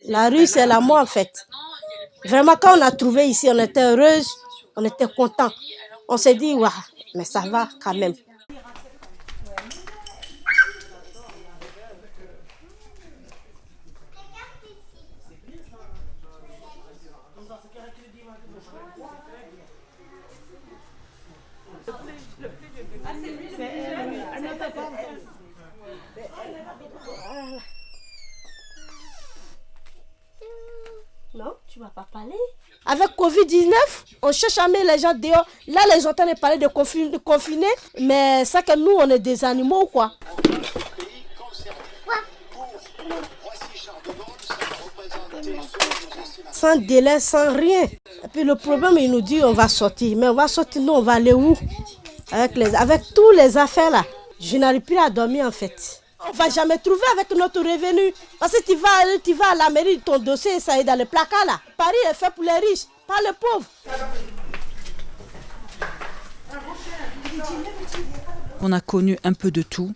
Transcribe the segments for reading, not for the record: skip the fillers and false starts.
La rue, c'est l'amour en fait. Vraiment, quand on a trouvé ici, on était heureuse, on était contents. On s'est dit, waouh, mais ça va quand même. Non, tu ne vas pas parler. Avec Covid-19, on cherche à mettre les gens dehors. Là, les gens entendent parler de confinés, mais ça que nous, on est des animaux, quoi. Sans délai, sans rien. Et puis le problème, il nous dit on va sortir. Mais on va sortir, nous, on va aller où? Avec tous les affaires là. Je n'arrive plus à dormir en fait. On ne va jamais trouver avec notre revenu. Parce que tu vas à la mairie, ton dossier, ça est dans le placard là. Paris est fait pour les riches, pas les pauvres. On a connu un peu de tout.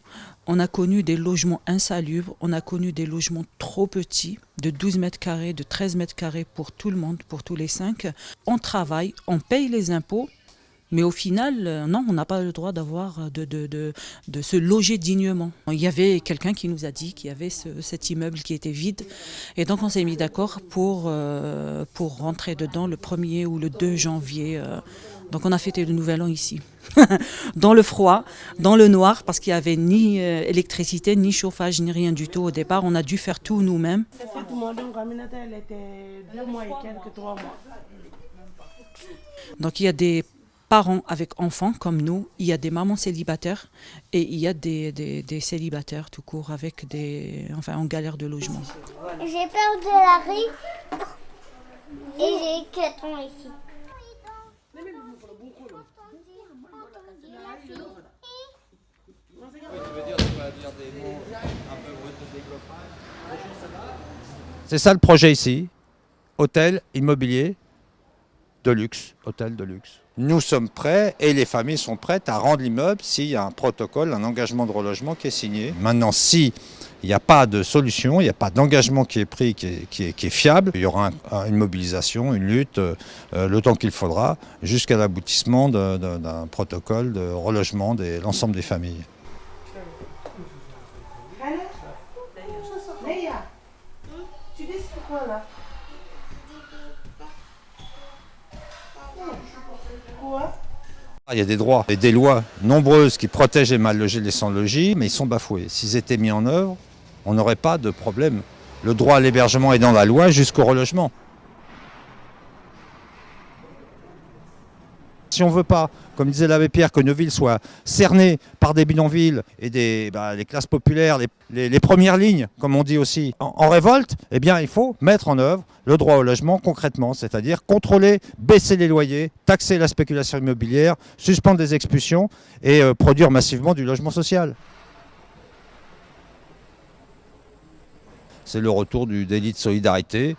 On a connu des logements insalubres, on a connu des logements trop petits, de 12 mètres carrés, de 13 mètres carrés pour tout le monde, pour tous les 5. On travaille, on paye les impôts, mais au final, non, on n'a pas le droit de se loger dignement. Il y avait quelqu'un qui nous a dit qu'il y avait cet immeuble qui était vide, et donc on s'est mis d'accord pour rentrer dedans le 1er ou le 2 janvier. Donc on a fêté le nouvel an ici, dans le froid, dans le noir, parce qu'il n'y avait ni électricité, ni chauffage, ni rien du tout au départ. On a dû faire tout nous-mêmes. Donc il y a des parents avec enfants comme nous, il y a des mamans célibataires et il y a des célibataires tout court avec en galère de logement. J'ai peur de la rue et j'ai 4 ans ici. C'est ça le projet ici, hôtel immobilier de luxe, hôtel de luxe. Nous sommes prêts et les familles sont prêtes à rendre l'immeuble s'il y a un protocole, un engagement de relogement qui est signé. Maintenant, s'il n'y a pas de solution, il n'y a pas d'engagement qui est pris, qui est fiable, il y aura une mobilisation, une lutte, le temps qu'il faudra, jusqu'à l'aboutissement d'un protocole de relogement de l'ensemble des familles. Tu dis quoi là? Quoi? Il y a des droits et des lois nombreuses qui protègent les mal logés, les sans-logis, mais ils sont bafoués. S'ils étaient mis en œuvre, on n'aurait pas de problème. Le droit à l'hébergement est dans la loi jusqu'au relogement. Si on ne veut pas, comme disait l'abbé Pierre, que nos villes soient cernées par des bidonvilles et les classes populaires, les premières lignes, comme on dit aussi, en révolte, eh bien il faut mettre en œuvre le droit au logement concrètement, c'est-à-dire contrôler, baisser les loyers, taxer la spéculation immobilière, suspendre les expulsions et produire massivement du logement social. C'est le retour du délit de solidarité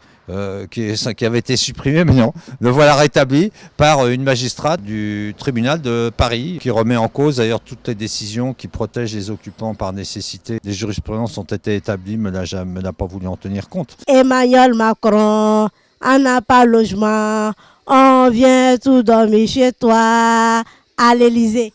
qui avait été supprimé, mais non, le voilà rétabli par une magistrate du tribunal de Paris qui remet en cause d'ailleurs toutes les décisions qui protègent les occupants par nécessité. Les jurisprudences ont été établies, mais n'a pas voulu en tenir compte. Emmanuel Macron, on n'a pas de logement, on vient tout dormir chez toi à l'Élysée.